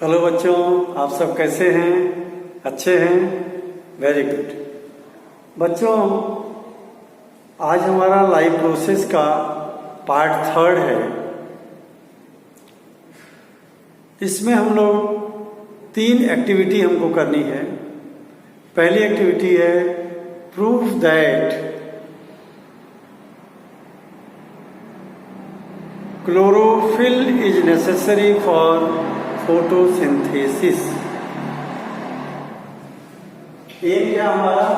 Hello बच्चों, आप सब कैसे हैं? अच्छे हैं? Very good. बच्चों, आज हमारा लाइफ प्रोसेस का पार्ट 3 है। इसमें हम लोग 3 एक्टिविटी हमको करनी है। पहली एक्टिविटी है proof that chlorophyll is necessary for photosynthesis. ये क्या हमारा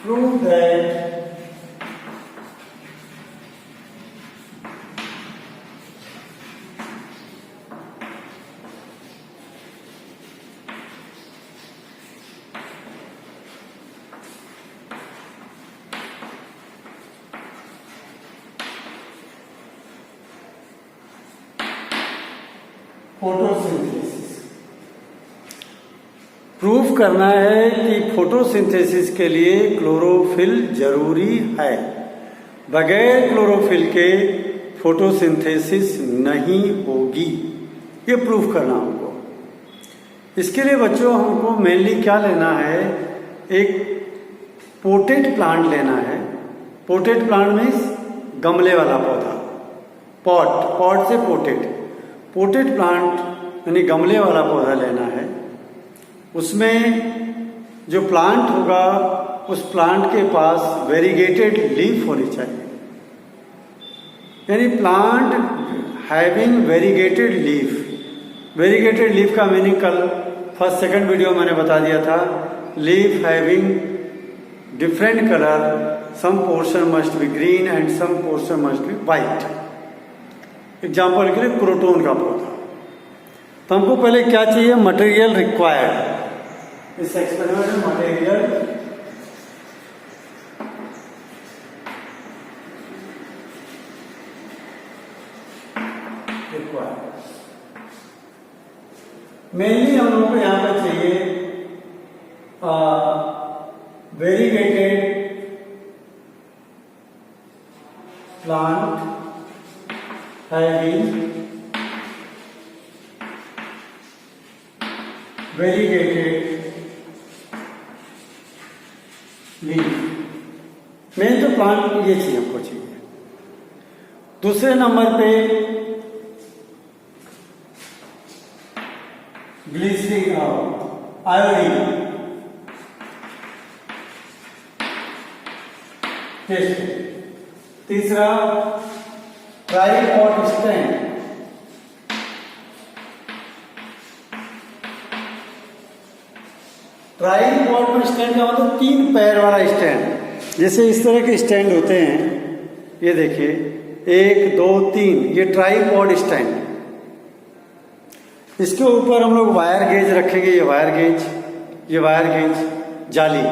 प्रूव दैट फोटोसिंथेसिस प्रूफ करना है कि फोटोसिंथेसिस के लिए क्लोरोफिल जरूरी है। बगैर क्लोरोफिल के फोटोसिंथेसिस नहीं होगी। ये प्रूफ करना हमको। इसके लिए बच्चों हमको मेनली क्या लेना है, एक पोटेड प्लांट लेना है। पोटेड प्लांट मीन्स गमले वाला पौधा। पॉट से पोटेड प्लांट यानी गमले वाला पौधा लेना है। उसमें जो प्लांट होगा उस प्लांट के पास वेरीगेटेड लीफ होनी चाहिए, यानी plant having variegated leaf. Variegated leaf का मीनिंग कल फर्स्ट सेकंड वीडियो मैंने बता दिया था। Leaf having different colour, some portion must be green and some portion must be white. Example के लिए क्रोटोन का पौधा। तो हमको पहले क्या चाहिए, मटेरियल रिक्वायर्ड। इस एक्सपेरिमेंट में मटेरियल रिक्वायर्ड मेनली हम लोगों को यहाँ पर चाहिए variegated plant having variegated leaf। Main तो प्लांट ये चीज हमको चाहिए। दूसरे नंबर पे ग्लिसरीन आयोडीन टेस्ट। तीसरा ट्राइपॉड स्टैंड। ट्राइपॉड स्टैंड का मतलब 3 पैर वाला स्टैंड। जैसे इस तरह के स्टैंड होते हैं, ये देखिए 1 2 3, ये ट्राइपॉड स्टैंड। इसके ऊपर हम लोग वायर गेज रखेंगे। ये वायर गेज जाली।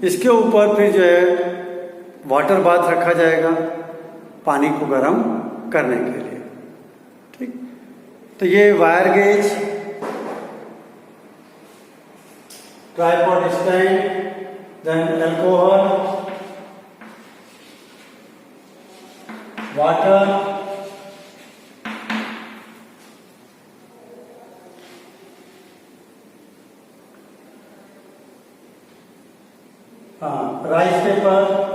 इसके ऊपर फिर जो है वाटर बाथ रखा जाएगा पानी को गर्म करने के लिए। ठीक, तो ये wire gauze, tripod stand, then alcohol, water, rice paper,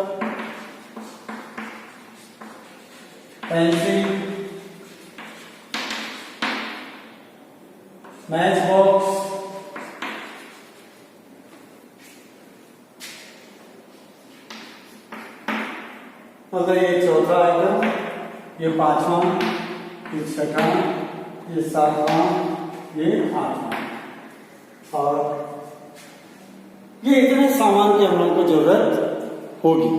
pencil, match box, मतलब ये चौथा आइटम, ये 5वां, ये 6वां, ये 7वां, ये 8वां। और ये इतने सामान की हम लोगों को जरूरत होगी।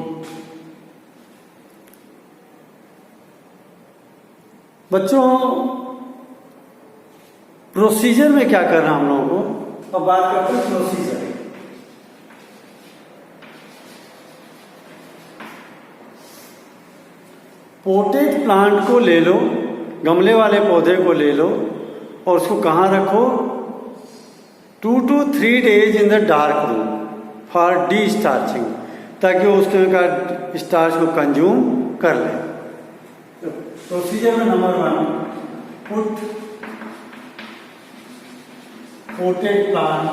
बच्चों, प्रोसीजर में क्या करना हम लोगों को, अब बात करते हैं प्रोसीजर। पोटेड प्लांट को ले लो, गमले वाले पौधे को ले लो और उसको कहाँ रखो, 2 to 3 days in the dark room for destarching, ताकि वो उसके स्टार्च को कंज्यूम कर ले। प्रोसीजर में number 1, put potted plant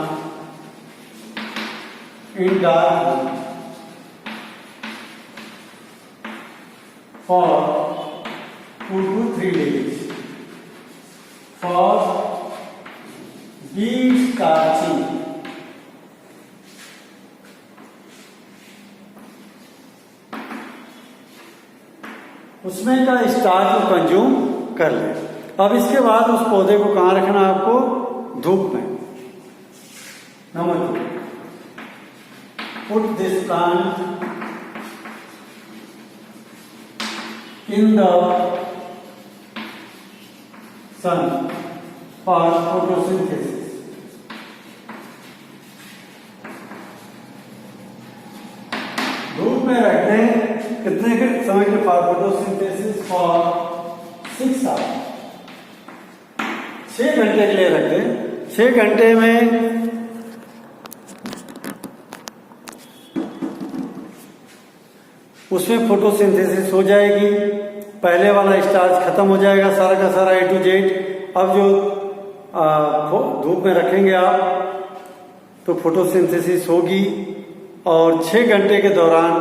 in dark room for 2 to 3 days for de-starching. उसमें का स्टार्च को कंज्यूम कर ले। अब इसके बाद उस पौधे को कहाँ रखना है आपको? धूप में। Number 2, put this plant in the sun for photosynthesis. धूप में रखते हैं कितने के समय के? फॉर फोटोसिंथेसिस फॉर 6 आवर्स, 6 घंटे के लिए रखते हैं। 6 घंटे में उसमें फोटोसिंथेसिस हो जाएगी, पहले वाला स्टार्च खत्म हो जाएगा सारा का सारा A to Z। अब जो धूप में रखेंगे आप तो फोटोसिंथेसिस होगी और 6 घंटे के दौरान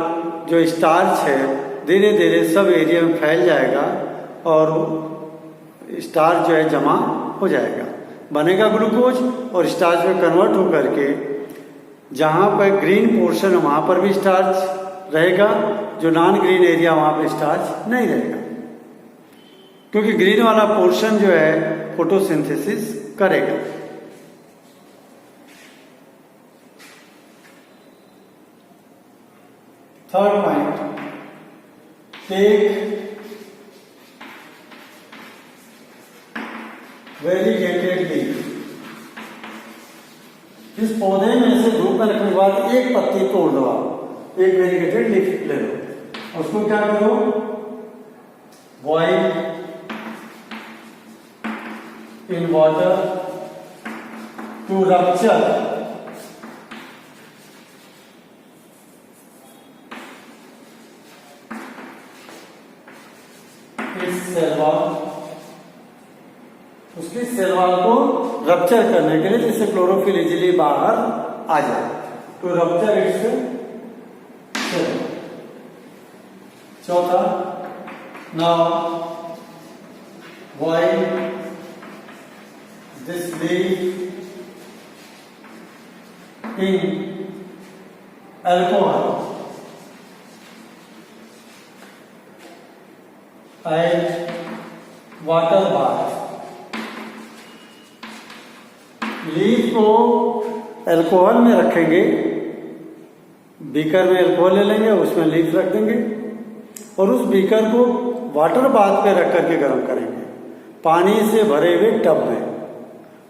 जो स्टार्च है धीरे धीरे सब एरिया में फैल जाएगा और स्टार्च जो है जमा हो जाएगा, बनेगा ग्लूकोज और स्टार्च में कन्वर्ट होकर के जहाँ पर ग्रीन पोर्शन है वहाँ पर भी स्टार्च रहेगा, जो नॉन ग्रीन एरिया वहाँ पर स्टार्च नहीं रहेगा, क्योंकि ग्रीन वाला पोर्शन जो है फोटोसिंथेसिस करेगा। Third point, take variegated leaf. इस पौधे में से धूप में रखने के बाद एक पत्ती तोड़ दो, आप एक वेरीगेटेड लीफ ले लो, उसको क्या करो? Boil in water to rupture this cell wall, उसकी सेल वॉल को रप्चर करने के लिए, जिससे क्लोरोफिल इजीली बाहर आ जाए, तो रप्चर इट्स सेल। चौथा, now boil this leaf in alcohol and water bath. Leaf को अल्कोहल में रखेंगे, बीकर में अल्कोहल ले लेंगे, उसमें लीफ रख देंगे और उस बीकर को वाटर बाथ पे रख करके गर्म करेंगे, पानी से भरे हुए टब में।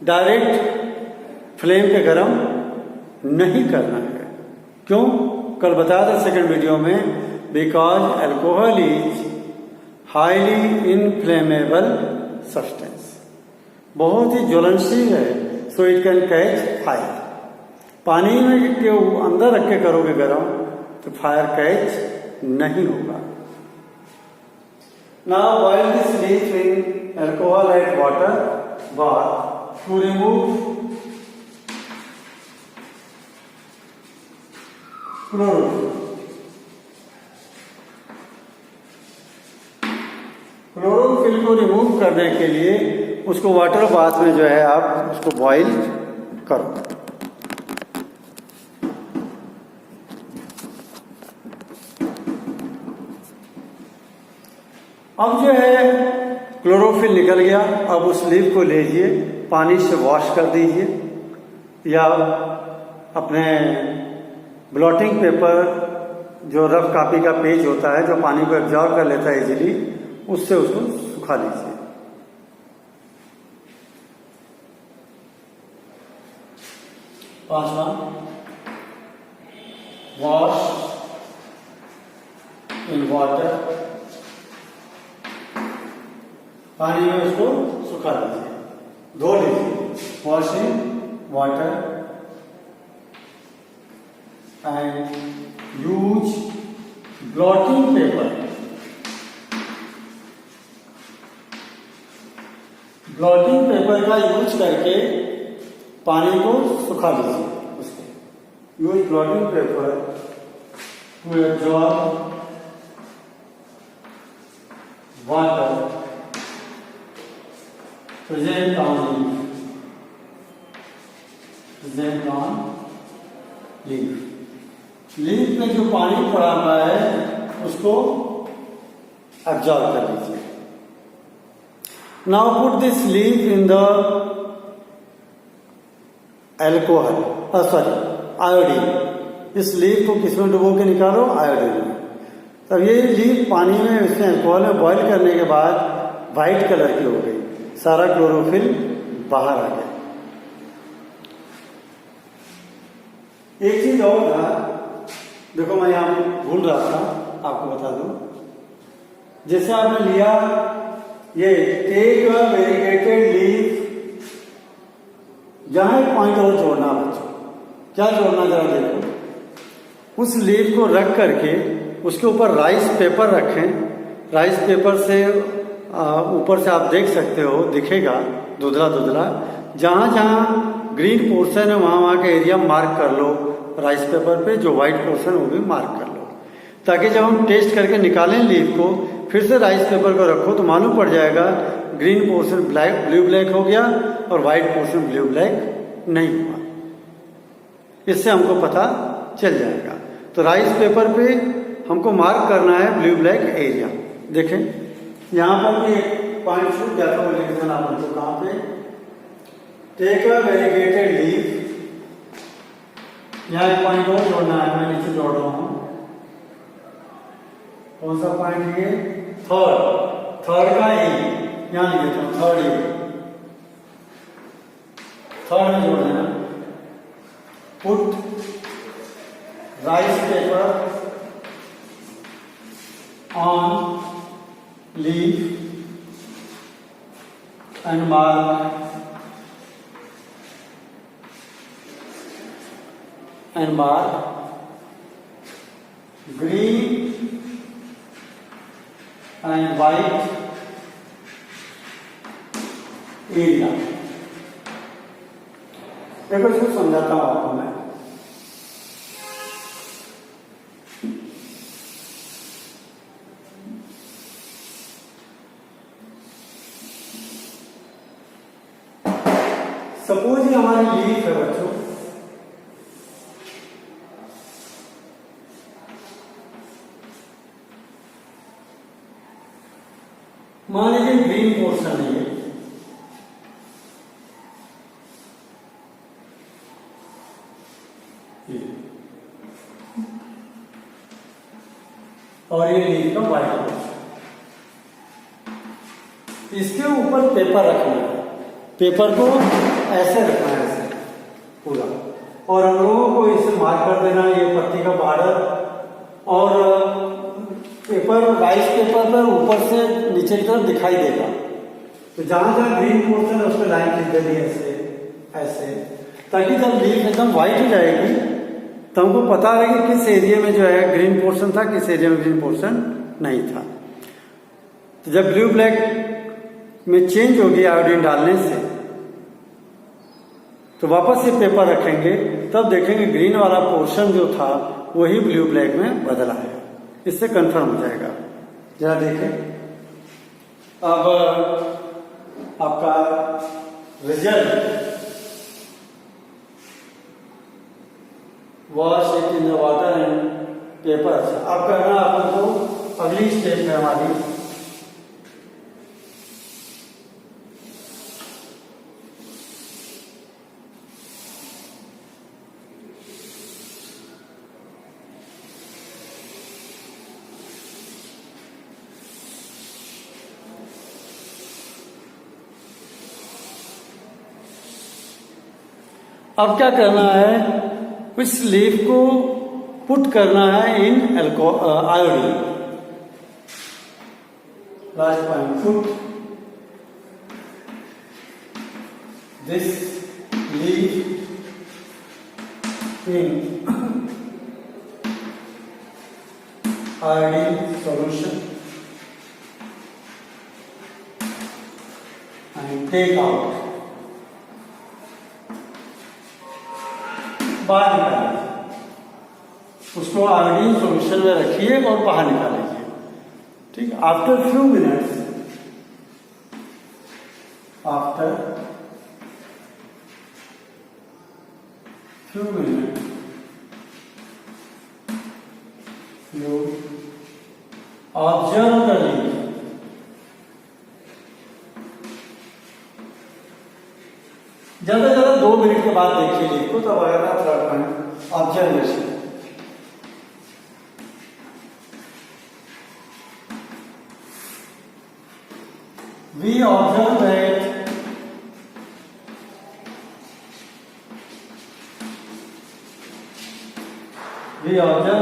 डायरेक्ट फ्लेम पे गर्म नहीं करना है। क्यों? कल बताया था सेकंड वीडियो में, because alcohol is highly inflammable substance, बहुत ही ज्वलनशील है, so it can catch fire. पानी में के अंदर रख के करोगे गर्म तो फायर कैच नहीं होगा। Now boil this leaf in alcohol and water bath to remove chlorophyll. Chlorophyll को रिमूव करने के लिए उसको वाटर बाथ में जो है आप उसको बॉइल करो। अब जो है क्लोरोफिल निकल गया, अब उस लीफ को लीजिए, पानी से वॉश कर दीजिए या अपने ब्लॉटिंग पेपर जो रफ कॉपी का पेज होता है जो पानी को एब्जॉर्ब कर लेता है इजीली, उससे उसको सुखा लीजिए। पांचवा, वॉश इन वाटर, पानी में उसको सुखा लीजिए, धो लीजिए। Wash in water and use blotting paper blotting paper का यूज करके पानी को सुखा लीजिए। उसके use blotting paper two absorb water present on leaf. Leaf में जो पानी पड़ा हुआ है उसको एब्जॉर्ब कर लीजिए। Now put this leaf in the alcohol, iodine. इस लीफ को किसमें डुबो के निकालो? आयोडीन में। तब ये लीफ पानी में इसमें एल्कोहल में बॉईल करने के बाद वाइट कलर की हो गई, सारा क्लोरोफिल बाहर आ गया। एक चीज और था, देखो मैं यहां भूल रहा था, आपको बता दूं। जैसे आपने लिया ये टेक अ वेरीगेटेड लीफ, जहां एक पॉइंट और जोड़ना बच्चों, क्या जोड़ना जरा देखो। उस लीफ को रख करके उसके ऊपर राइस पेपर रखें। राइस पेपर से ऊपर से आप देख सकते हो, दिखेगा धुंधला धुंधला। जहां जहां ग्रीन पोर्शन है वहां वहां का एरिया मार्क कर लो राइस पेपर पे, जो व्हाइट पोर्शन वो भी मार्क कर लो, ताकि जब हम टेस्ट करके निकालें लीफ को, फिर से राइस पेपर को रखो तो मालूम पड़ जाएगा ग्रीन पोर्शन ब्लू ब्लैक हो गया और व्हाइट पोर्शन ब्लू ब्लैक नहीं हुआ। इससे हमको पता चल जाएगा। तो राइस पेपर पे हमको मार्क करना है ब्लू ब्लैक एरिया। देखें यहां पर भी एक पॉइंट छूट जाता है, लिख देना अपन को कहां पे। टेक अ वेरीगेटेड लीफ, यहां एक पॉइंट और जोड़ना है, मैं नीचे जोड़ रहा हूं। कौन सा पॉइंट ये? थर्ड का ई, यहां लिख देता हूं, थर्ड में जोड़ देना। Put rice paper on leaf and mark green and white area। देखो इसको समझाता हूं आपको मैं। सपोज ये हमारी लीफ है बच्चों, मान लीजिए ग्रीन पोर्शन है ये, और ये लीफ का व्हाइट पोर्शन। इसके ऊपर पेपर रखना है, पेपर को ऐसे रखना है, ऐसे पूरा, और हम लोगों को इसे मार्क कर देना ये पत्ती का बॉर्डर। और पेपर राइस पेपर पर ऊपर से नीचे की तरफ दिखाई देगा, तो जहां जहां ग्रीन पोर्शन है उस पर लाइन खींच देनी है ऐसे, ताकि जब लीफ एकदम व्हाइट हो जाएगी तो हमको पता रहे कि किस एरिया में जो है ग्रीन पोर्शन था, किस एरिया में ग्रीन पोर्शन नहीं था। तो जब ब्लू ब्लैक में चेंज होगी आयोडीन डालने से, तो वापस ये पेपर रखेंगे, तब देखेंगे ग्रीन वाला पोर्शन जो था वही ब्लू ब्लैक में बदला है। इससे कंफर्म हो जाएगा। जरा देखें अब आपका result. Wash it in the water and paper. अब करना अपन को अगली स्टेप है हमारी, अब क्या करना है, इस लीफ को पुट करना है in iodine. Last point, put this leaf in iodine solution and take out, बाहर निकालिए, उसको आयोडीन सॉल्यूशन में रखिए और बाहर निकालिए। ठीक है, after few minutes, you observe the leaf. ज्यादा 2 मिनट के बाद देखिए लीफ को, तब आएगा third point, observation. We observe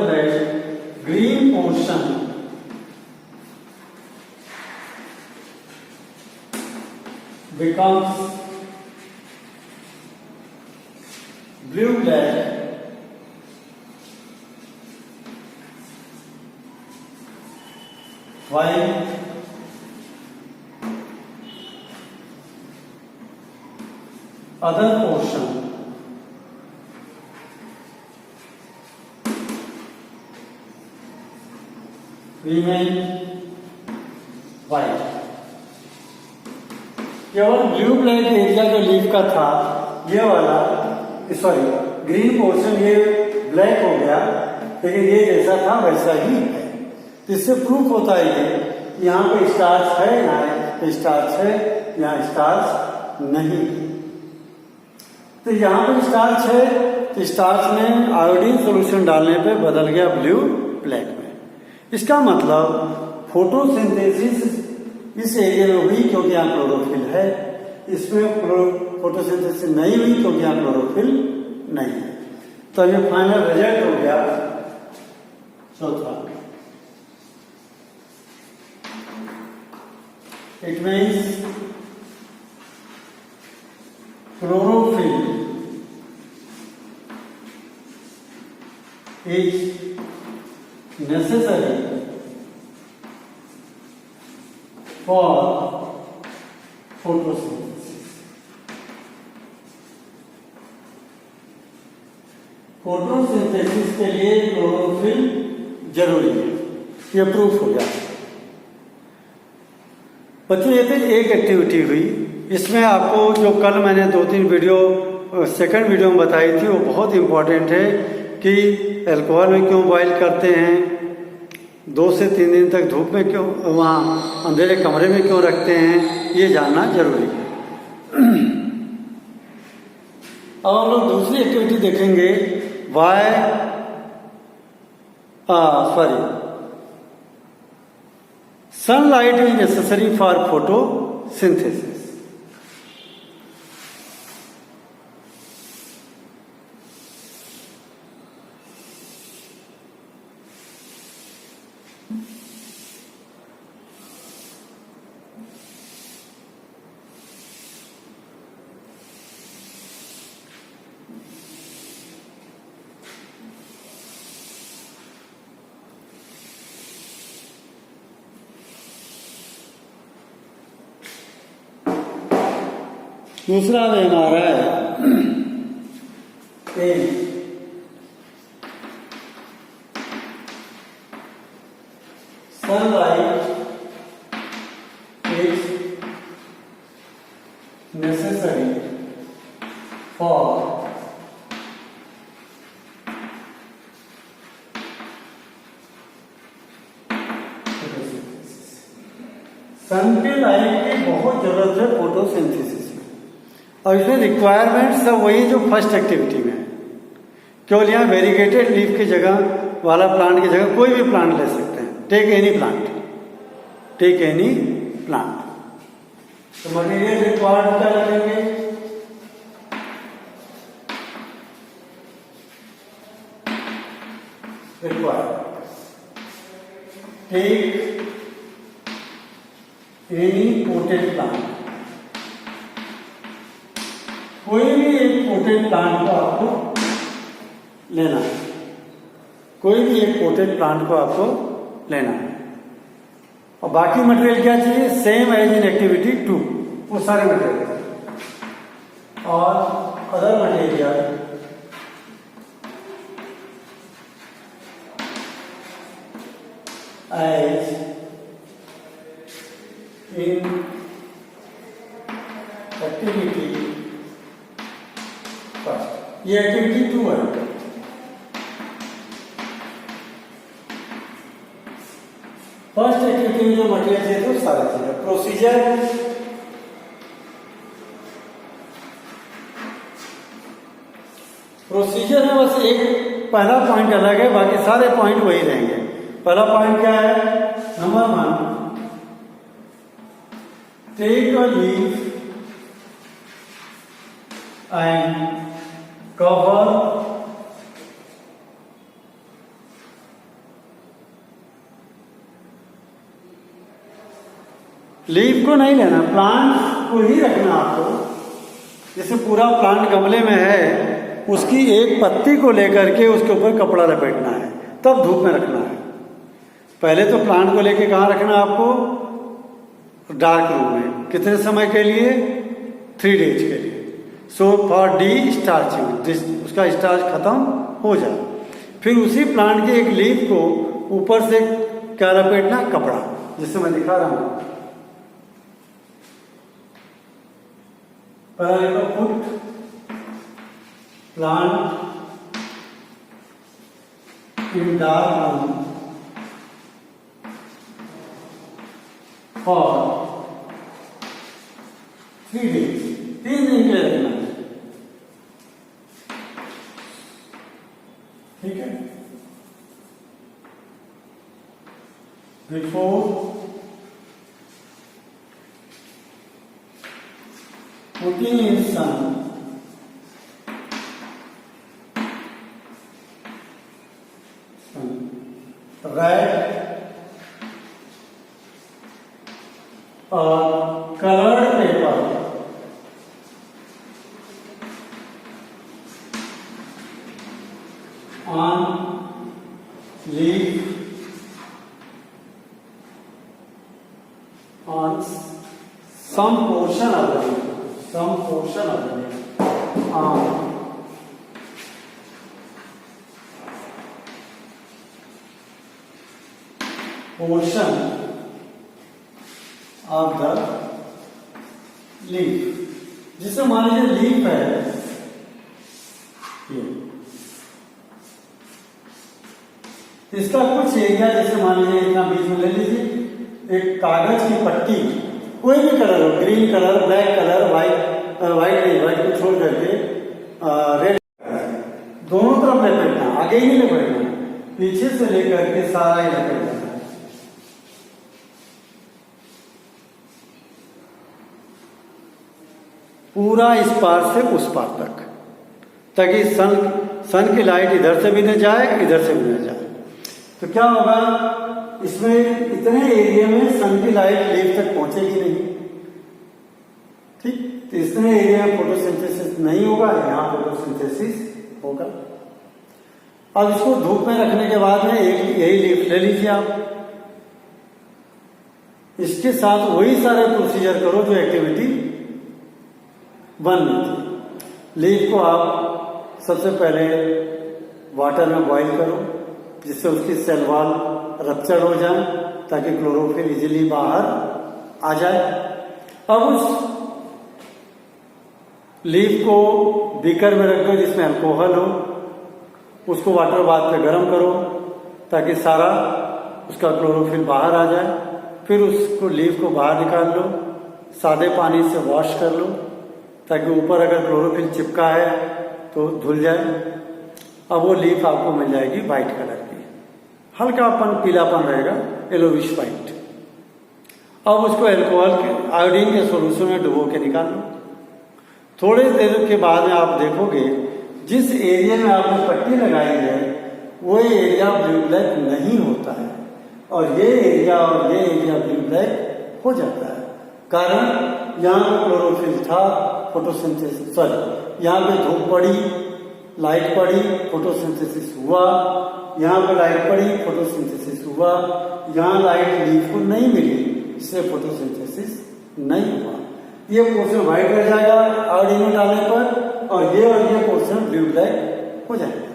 that green portion becomes blue-black, while other portion remain white। केवल ब्लू ब्लैक एरिया जो लीफ का था, ये वाला, सॉरी ग्रीन पोर्शन ये ब्लैक हो गया, लेकिन ये जैसा था वैसा ही है। इससे प्रूफ होता है ये यहाँ पे स्टार्च है, यहाँ स्टार्च है, यहाँ स्टार्च नहीं। तो यहाँ पे स्टार्च है, तो स्टार्च में आयोडीन सॉल्यूशन डालने पे बदल गया ब्लू ब्लैक में। इसका मतलब फोटोसिंथेसिस इस एरिया में हुई क्योंकि यहाँ क्लोरोफिल है, इसमें फोटोसिंथेसिस नहीं हुई क्योंकि यहाँ क्लोरोफिल नहीं है। तो ये फाइनल रिजल्ट हो गया चौथा। It means chlorophyll is necessary for photosynthesis। Photosynthesis के लिए क्लोरोफिल जरूरी है, ये प्रूफ हो गया। बच्चों ये तो एक एक्टिविटी हुई, इसमें आपको जो कल मैंने 2-3 वीडियो सेकंड वीडियो में बताई थी वो बहुत इंपॉर्टेंट है कि अल्कोहल में क्यों बॉयल करते हैं, 2 से 3 दिन तक धूप में क्यों, वहाँ अंधेरे कमरे में क्यों रखते हैं, ये जानना जरूरी है। अब हम लोग दूसरी एक्टिविटी देखेंगे, sunlight is necessary for photosynthesis. दूसरा में हमारा है सनलाइट इज नेसेसरी फॉर सन के लाइट की बहुत जरूरत है फोटोसिंथेसिस में, और इसमें रिक्वायरमेंट सब वही जो फर्स्ट एक्टिविटी में है। केवल यहाँ वेरीगेटेड लीफ की जगह वाला प्लांट की जगह कोई भी प्लांट ले सकते हैं, टेक एनी प्लांट। तो मटेरियल रिक्वायर्ड क्या लगेंगे, required take any potted plant, कोई भी एक पोटेड प्लांट को आपको लेना है, कोई भी एक पोटेड प्लांट को आपको लेना है। और बाकी मटेरियल क्या चाहिए, सेम एज इन एक्टिविटी 2, वो सारे मटेरियल और other material as in activity first. ये एक्टिविटी 2 है। फर्स्ट एक्टिविटी में जो मटेरियल चाहिए तो सारा चीज प्रोसीजर प्रोसीजर में बस एक पहला पॉइंट अलग है, बाकी सारे पॉइंट वही रहेंगे। पहला पॉइंट क्या है? Number 1, take a leaf and cover leaf को नहीं लेना, प्लांट को ही रखना आपको। जैसे पूरा प्लांट गमले में है, उसकी एक पत्ती को लेकर के उसके ऊपर कपड़ा लपेटना है, तब धूप में रखना है। पहले तो प्लांट को लेके कहाँ रखना आपको? डार्क रूम में। कितने समय के लिए? 3 डेज के लिए। सो फॉर डी स्टार्चिंग, उसका स्टार्च खत्म हो जाए। फिर उसी प्लांट के एक लीफ को ऊपर से क्या लपेटना? कपड़ा, जिससे मैं दिखा रहा हूं। Put plant in dark room for 3 days, 3 दिन के लिए रखना है। ठीक है। Before putting in sun, red or colored paper on leaf on some portion of the leaf. Some portion of the leaf portion of the leaf. जिसे मान लीजिए लीफ है ये, इसका कुछ एरिया जैसे मान लीजिए इतना बीच में ले लीजिए, एक कागज की पट्टी, कोई भी कलर हो, green colour, black colour, white को छोड़ करके रेड, दोनों तरफ लपेटना, आगे ही नहीं लपेटना, पीछे से लेकर के सारा ही लपेटना। पूरा इस पार से उस पार तक, ताकि सन की लाइट इधर से भी न जाए, इधर से भी न जाए। तो क्या होगा, इसमें इतने एरिया में सन की लाइट लीफ तक पहुंचेगी नहीं। ठीक, तो इतने एरिया में फोटोसिंथेसिस नहीं होगा, यहां फोटोसिंथेसिस होगा। अब इसको धूप में रखने के बाद में एक यही लीफ ले लीजिए आप, इसके साथ वही सारे प्रोसीजर करो जो एक्टिविटी 1 में थी। लीफ को आप सबसे पहले वाटर में बॉईल करो, जिससे उसकी सेल वॉल रप्चर हो जाए, ताकि क्लोरोफिल इजीली बाहर आ जाए। अब उस लीफ को बीकर में रख दो जिसमें अल्कोहल हो, उसको वाटर बाथ पे गर्म करो ताकि सारा उसका क्लोरोफिल बाहर आ जाए। फिर उसको लीफ को बाहर निकाल लो, सादे पानी से वॉश कर लो ताकि ऊपर अगर क्लोरोफिल चिपका है तो धुल जाए। अब वो लीफ आपको मिल जाएगी वाइट कलर की, हल्कापन पीलापन रहेगा, येलोविश वाइट। अब उसको अल्कोहल के आयोडीन के सॉल्यूशन में डुबो के निकाल लो। थोड़ी देर के बाद में आप देखोगे जिस एरिया में आपने पट्टी लगाई है वो एरिया ब्लू ब्लैक नहीं होता है, और ये एरिया ब्लू ब्लैक हो जाता है। कारण यहाँ पे क्लोरोफिल था, फोटोसिंथेसिस, सॉरी यहाँ पे धूप पड़ी, लाइट पड़ी, फोटोसिंथेसिस हुआ, यहाँ पे लाइट पड़ी, फोटोसिंथेसिस हुआ, यहाँ लाइट लीफ को नहीं मिली, इसलिए फोटोसिंथेसिस नहीं हुआ। ये पोर्शन व्हाइट रह जाएगा आयोडीन डालने पर, और ये पोर्शन ब्लू ब्लैक हो जाएगा।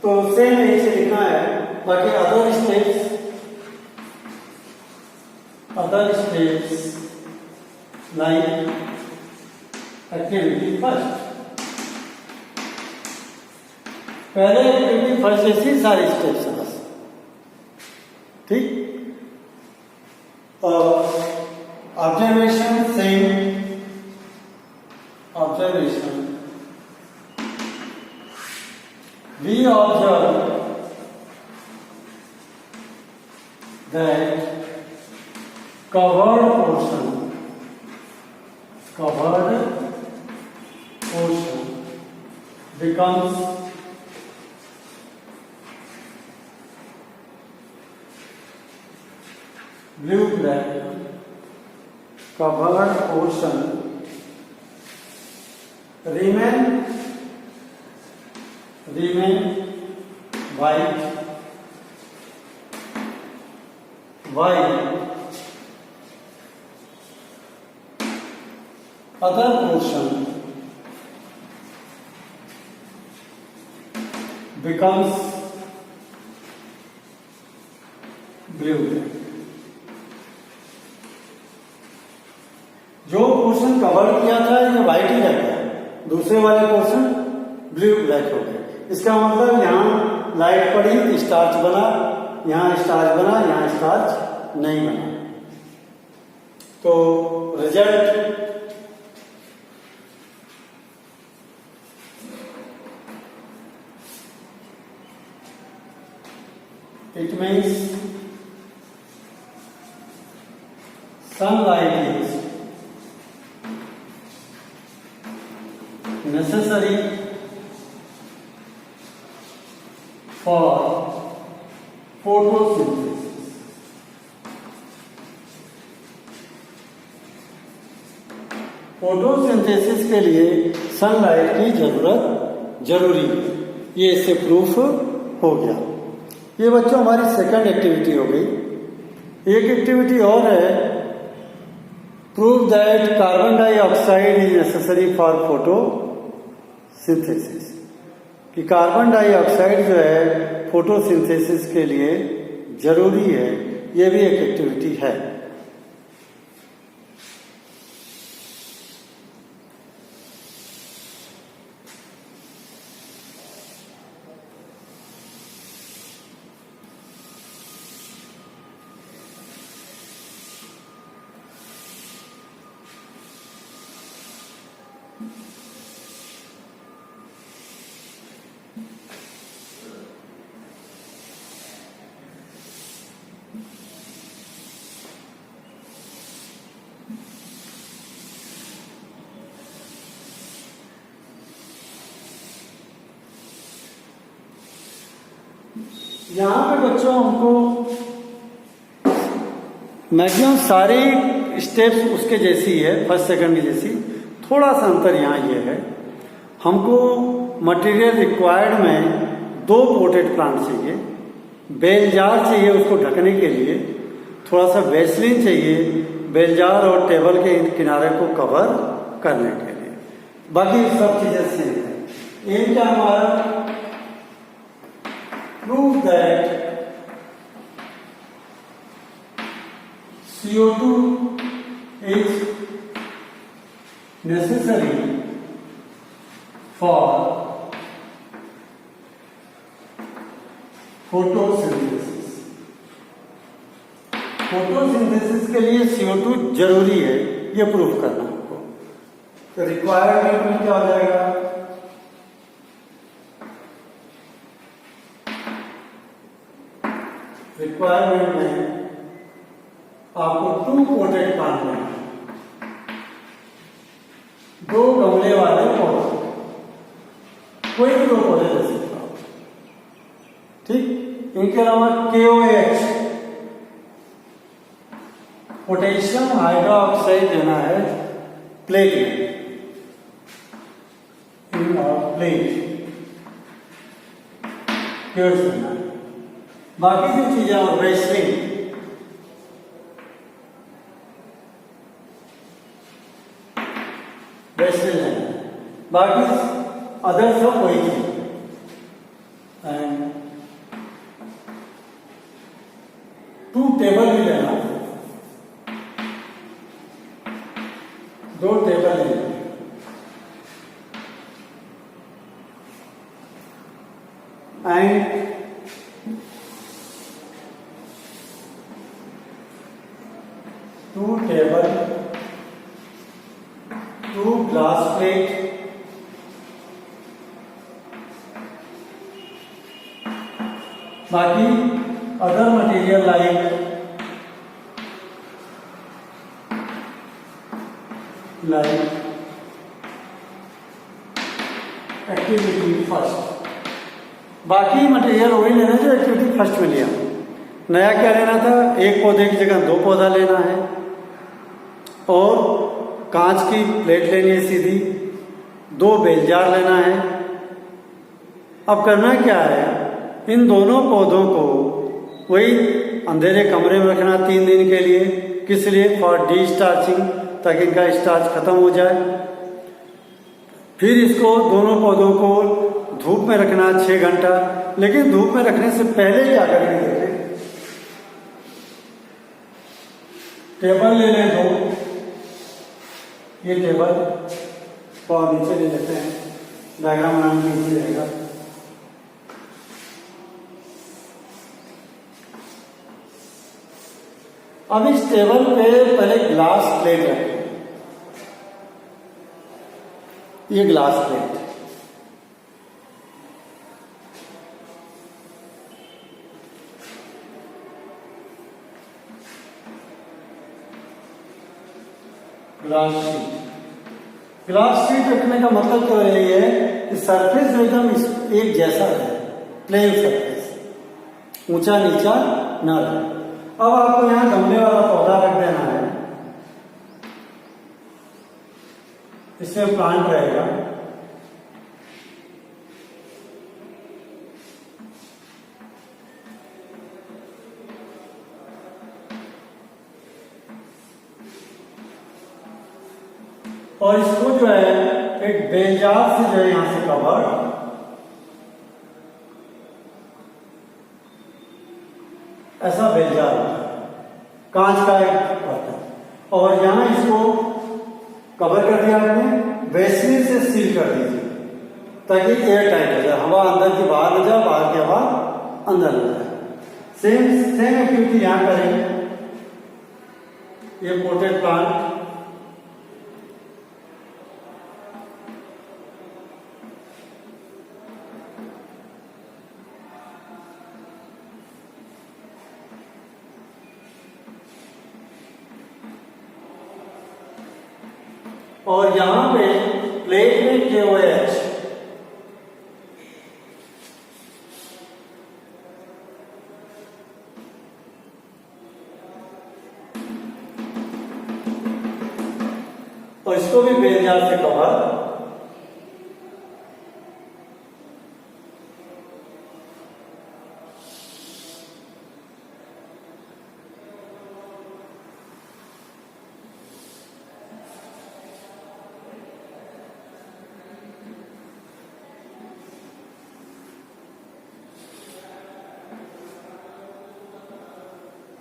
तो सेम यही से लिखना है। बाकी other steps like activity first, पहले एक्टिविटी फर्स्ट जैसी सारी स्टेप्स है बस, ठीक। और observation same, observation we observe that covered portion becomes blue black, covered portion remain white, other portion becomes blue. जो पोर्शन कवर किया था ये व्हाइट ही रह गया, दूसरे वाले पोर्शन ब्लू ब्लैक हो गए। इसका मतलब यहाँ लाइट पड़ी तो स्टार्च बना, यहाँ स्टार्च बना, यहाँ स्टार्च नहीं बना। तो result it means sunlight is necessary for photosynthesis. Photosynthesis के लिए सनलाइट की जरूरत जरूरी है, ये इससे प्रूफ हो गया। ये बच्चों हमारी सेकंड एक्टिविटी हो गई। एक एक्टिविटी और है, prove that carbon dioxide is necessary for photosynthesis, कि कार्बन डाइऑक्साइड जो है फोटोसिंथेसिस के लिए जरूरी है। ये भी एक एक्टिविटी है। यहां पे बच्चों हमको मैक्सिमम सारी स्टेप्स उसके जैसी है, फर्स्ट सेकंड की जैसी। थोड़ा सा अंतर यहाँ ये है, हमको मटेरियल रिक्वायर्ड में 2 पोटेड प्लांट चाहिए, बेल जार चाहिए उसको ढकने के लिए, थोड़ा सा वेसलिन चाहिए बेल जार और टेबल के किनारे को कवर करने के लिए। बाकी सब चीजें सेम है। एम क्या हमारा, prove that CO2 is necessary for photosynthesis. Photosynthesis के लिए CO2 जरूरी है, ये प्रूफ करना हमको। तो रिक्वायरमेंट में क्या हो जाएगा, रिक्वायरमेंट में आपको 2 पोटेड प्लांट लेना है, 2 गमले वाले पौधे, कोई भी 2 पौधे ले सकते हो, ठीक। इनके अलावा KOH पोटेशियम हाइड्रोक्साइड देना है प्लेट में, प्लेट देना है। बाकी जो चीजें और वेस्लिन बाकी अदर सब वही चीज। एंड 2 टेबल भी लेना, 2 टेबल लेना। एंड 2 टेबल, 2 ग्लास प्लेट, बाकी other material like activity first. बाकी मटेरियल वही लेना जो एक्टिविटी फर्स्ट में लिया। नया क्या लेना था, एक पौधे की जगह 2 पौधा लेना है, और कांच की प्लेट लेनी है सीधी, 2 बेल जार लेना है। अब करना क्या है, इन दोनों पौधों को वही अंधेरे कमरे में रखना 3 दिन के लिए। किस लिए? फॉर डी स्टार्चिंग, ताकि इनका स्टार्च खत्म हो जाए। फिर इसको दोनों पौधों को धूप में रखना 6 घंटा। लेकिन धूप में रखने से पहले क्या करेंगे, देखें, टेबल ले लें 2, ये टेबल को नीचे ले लेते हैं, डायग्राम बनाने में इजी रहेगा। अब इस टेबल पे पहले ग्लास प्लेट रखें, ये glass plate, glass sheet. Glass sheet रखने का मतलब तो यही है कि सरफेस जो एकदम एक जैसा है, प्लेन सरफेस, ऊंचा नीचा ना रहे। अब आपको यहाँ गमले वाला पौधा रख देना है, इसमें प्लांट रहेगा। और इसको जो है एक बेलजार से जो है यहां से कवर, ऐसा बेलजार कांच का एक बर्तन, और यहां इसको कवर कर दिया आपने, बेसिन से सील कर दीजिए ताकि एयर टाइट हो जाए, हवा अंदर की बाहर हो जाए, बाहर की हवा अंदर हो जाए। सेम एक्टिविटी यहां करेंगे। ये पोटेड प्लांट, और यहां पे प्लेट में KOH, और इसको भी बेलजार से कवर,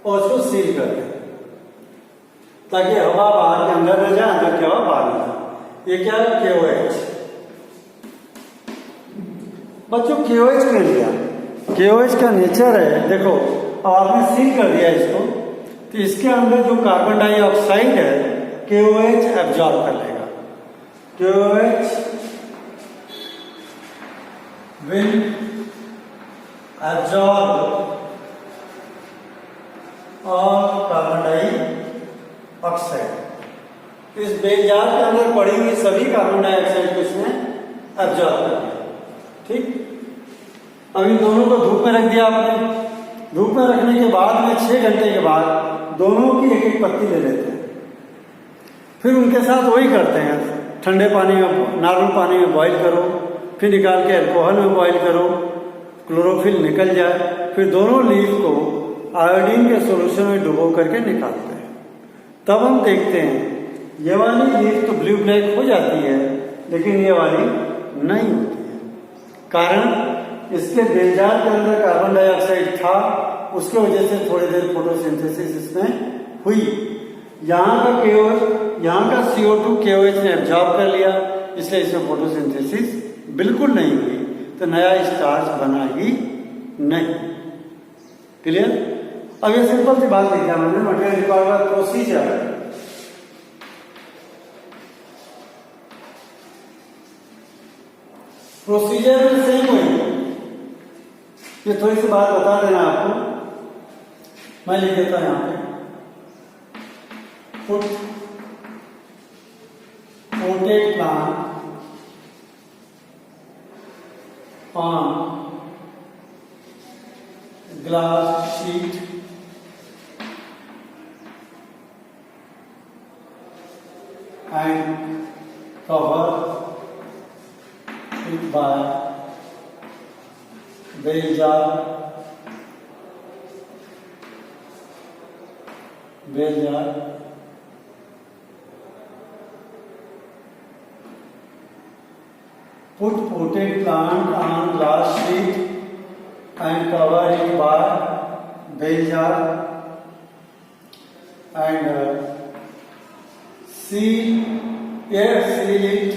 और उसको सील कर दें ताकि हवा बाहर के अंदर न जाए, अंदर की हवा बाहर न जाए। ये क्या है? KOH। बच्चों KOH कर लिया, KOH का नेचर है, देखो अब आपने सील कर दिया इसको, तो इसके अंदर जो कार्बन डाइऑक्साइड है KOH एब्जॉर्ब कर लेगा। KOH विल एब्जॉर्ब और कार्बन डाइऑक्साइड इस बेलजार के अंदर पड़ी हुई सभी कार्बन डाइऑक्साइड को इसने एब्जॉर्ब कर लिया। ठीक, अब इन दोनों को धूप में रख दिया आपने। धूप में रखने के बाद में 6 घंटे के बाद दोनों की एक एक पत्ती ले लेते हैं। फिर उनके साथ वही करते हैं, ठंडे पानी में, नॉर्मल पानी में बॉईल करो, फिर निकाल के अल्कोहल में बॉईल करो, क्लोरोफिल निकल जाए, फिर दोनों लीफ को आयोडीन के सॉल्यूशन में डुबो करके निकालते हैं। तब हम देखते हैं ये वाली लीफ तो ब्लू ब्लैक हो जाती है, लेकिन ये वाली नहीं होती है। कारण इसके बेलजार के अंदर कार्बन डाइऑक्साइड था, उसके वजह से थोड़ी देर फोटोसिंथेसिस इसमें हुई। यहाँ का CO2 KOH ने एब्जॉर्ब कर लिया, इसलिए इसमें फोटोसिंथेसिस बिल्कुल नहीं हुई, तो नया स्टार्च बना ही नहीं। क्लियर? अब ये सिंपल सी बात लिखा मैंने, मटेरियल रिक्वायरमेंट प्रोसीजर में सेम हुई। ये थोड़ी सी बात बता देना आपको, मैं लिख देता हूं यहां पे, put potted plant on glass sheet and cover it by bell jar, put potted plant on glass sheet and cover it by bell jar and seal it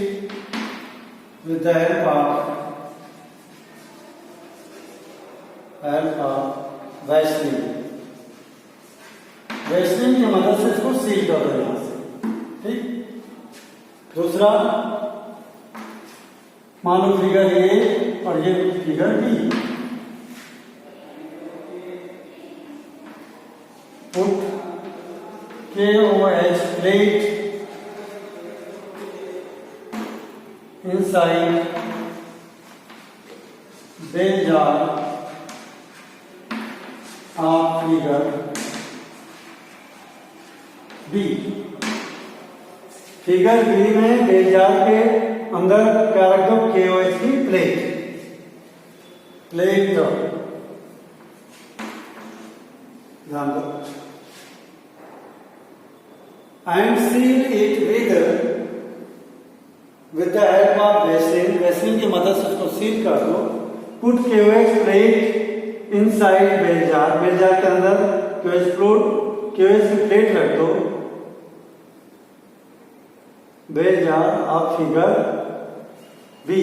with the help of Vaseline. Vaseline की मदद से इसको seal कर दो यहां से। ठीक। दूसरा, मान लो फिगर ए और ये figure B. Put KOH plate inside bell jar of figure B। Figure B में बेल जार के अंदर क्या रख दो? KOH की प्लेट दो, ध्यान दो, and seal it with the help of Vaseline. Vaseline की मदद से उसको सील कर दो। Put KOH plate inside bell jar, bell jar के अंदर KOH की प्लेट रख दो। Bell jar of figure B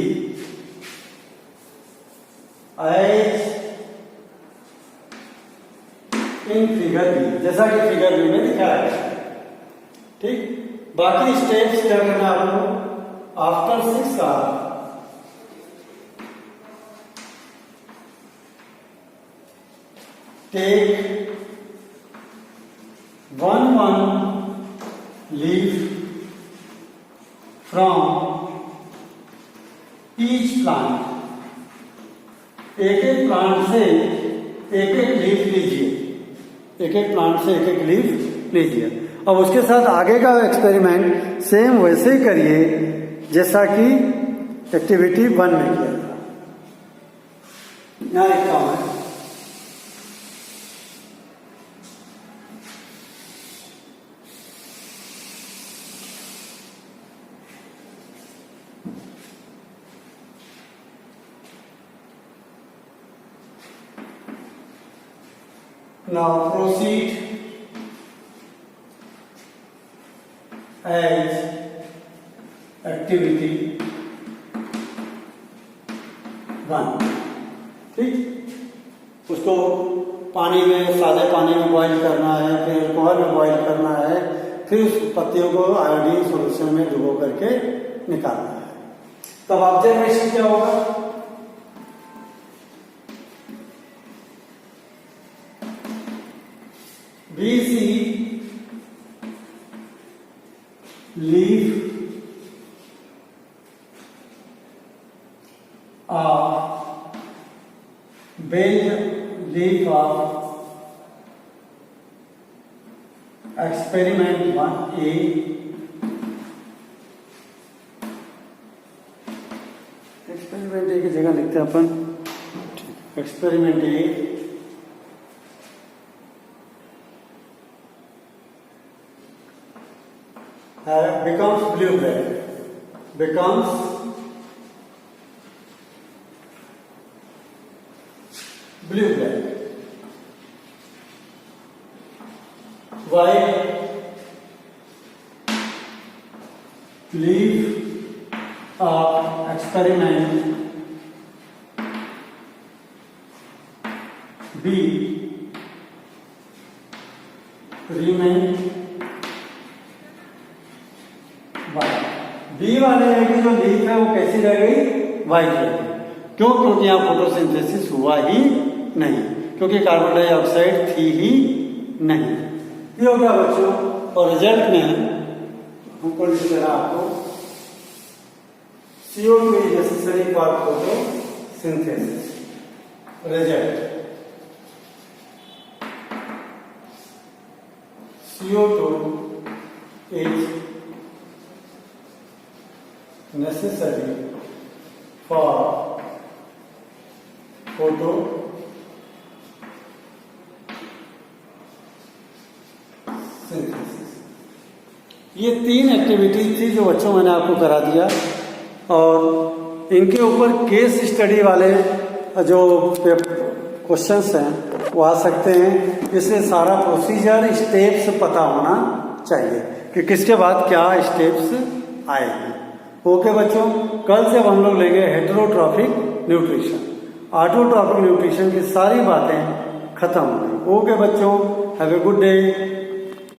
as in figure B, जैसा कि फिगर बी में दिखाया है। ठीक। बाकी स्टेप्स क्या करना है आपको? After 6 hour take 1 leaf from each plant. एक प्लांट से एक लीफ लीजिए, एक प्लांट से एक लीफ लीजिए। अब उसके साथ आगे का एक्सपेरिमेंट सेम वैसे ही करिए जैसा कि एक्टिविटी 1 में किया था। यहां एक काम है, now proceed as एक्टिविटी 1। ठीक। उसको पानी में, सादे पानी में बॉईल करना है, फिर अल्कोहल में बॉईल करना है, फिर उस पत्तियों को आयोडीन सॉल्यूशन में डुबो करके निकालना है। तब ऑब्जर्वेशन क्या होगा? BC leaf of bell leaf of experiment 1A experiment A की जगह लिखते हैं अपन experiment A becomes blue black becomes blue black. White leave of experiment B remain white. B वाले की जो लीफ है वो कैसी रह गई? वाइट रह गई. क्यों? क्योंकि यहाँ फोटोसिंथेसिस हुआ ही नहीं, क्योंकि कार्बन डाइऑक्साइड थी ही नहीं. ये हो गया बच्चों. और रिजल्ट में हमको लिख देना आपको CO2 is necessary for photosynthesis. Result CO2 is necessary for photosynthesis. ये 3 एक्टिविटीज थी जो बच्चों मैंने आपको करा दिया, और इनके ऊपर केस स्टडी वाले जो क्वेश्चंस हैं वो आ सकते हैं. इसलिए सारा प्रोसीजर स्टेप्स पता होना चाहिए कि किसके बाद क्या स्टेप्स आएंगे. ओके बच्चों, कल से हम लोग लेंगे हेटेरोट्रॉफिक न्यूट्रिशन. ऑटोट्रॉफिक न्यूट्रिशन की सारी बातें खत्म हो गई. ओके बच्चों, हैव ए गुड डे.